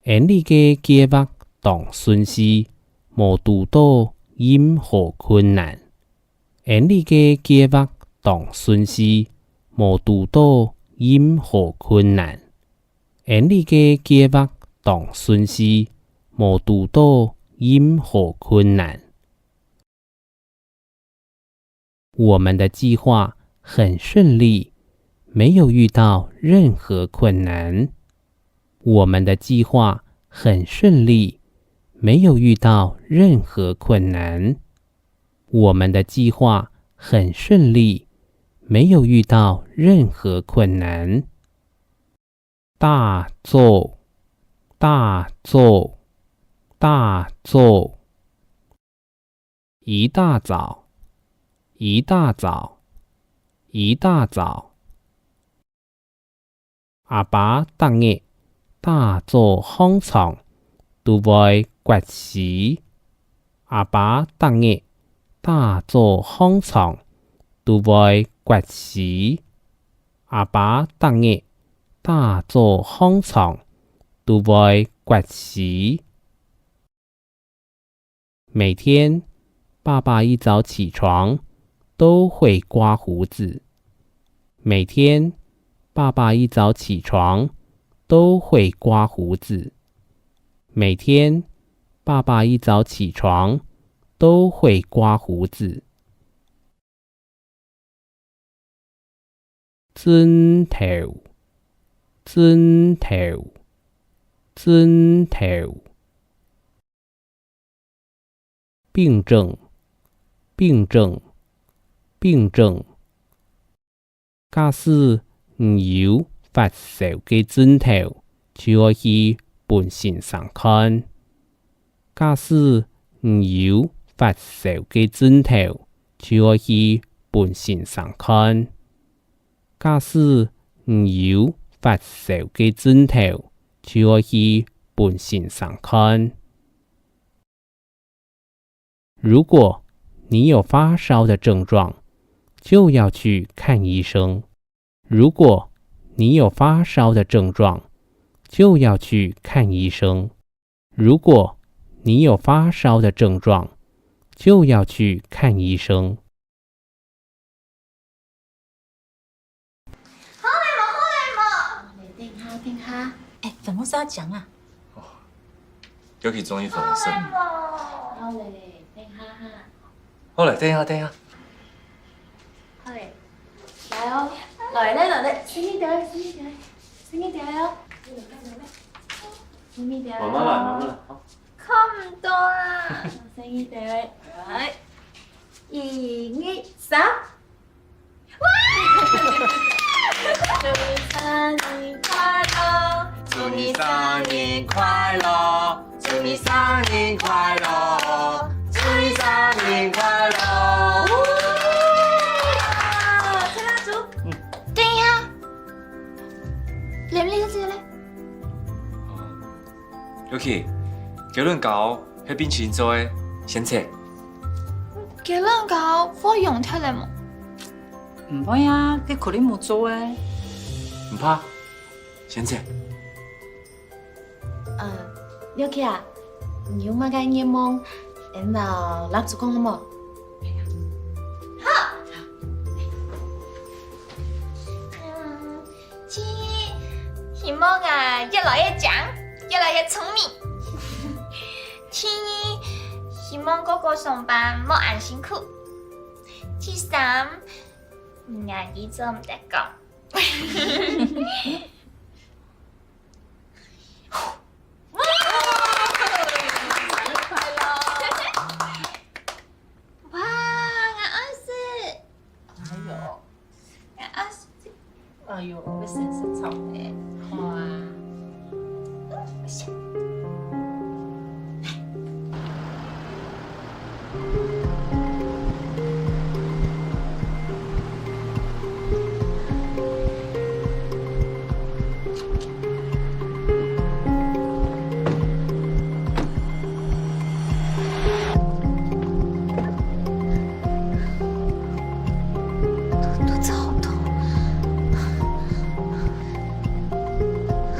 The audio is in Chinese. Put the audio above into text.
因你嘅计划同顺势，无遇到任何困难。因你嘅计划同顺势，无遇到任何困难。因你嘅计划同顺势，无遇到任何困难。我们的计划很顺利，没有遇到任何困难。我们的计划很顺利，没有遇到任何困难。我们的计划很顺利，没有遇到任何困难。大做，大做，大做。一大早，一大早，一大早。阿爸当日大做方床，都會掘屎。阿爸當日大做方床，都會掘屎。阿爸當日大做方床，都會掘屎。每天，爸爸一早起床都會刮鬍子。每天，爸爸一早起床都会刮胡子。每天，爸爸一早起床都会刮胡子。枕頭，枕頭，枕頭。病症，病症，病症。假使唔有發燒嘅症頭，就要去本先生看。假使唔有發燒嘅症頭，就要去本先生看。假使唔有發燒嘅症頭，就要去本先生看。如果你有發燒的症狀，就要去看醫生。如果你有發燒的症狀，就要去看醫生。如果你有發燒的症狀，就要去看醫生。好累嗎？等下，等下。哎，粉紅色要講啊。哦，尤其中意粉紅色。好累，等下哈。好嘞，等下，等下。好嘞，來哦，來咧，來咧，輕一點，輕一點，輕一點哦。輕一點。慢慢來，慢慢來。好。看唔到啊，輕一點，來，1、2、3。哇！祝你生日快樂，祝你生日快樂，祝你生日快樂，祝你生日快樂。吹蠟燭。等一下，你呢個字咧？Yuki，結論搞喺邊前做嘅，先切。結論搞可以用出嚟冇？唔可以啊，佢可能冇做誒。唔怕，先切。Yuki 啊，你有乜嘅願望，等到蠟燭講好冇？好。希望啊，越來越強，越來越聰明。第二，希望哥哥上班冇咁辛苦。第三，壓力做唔得講。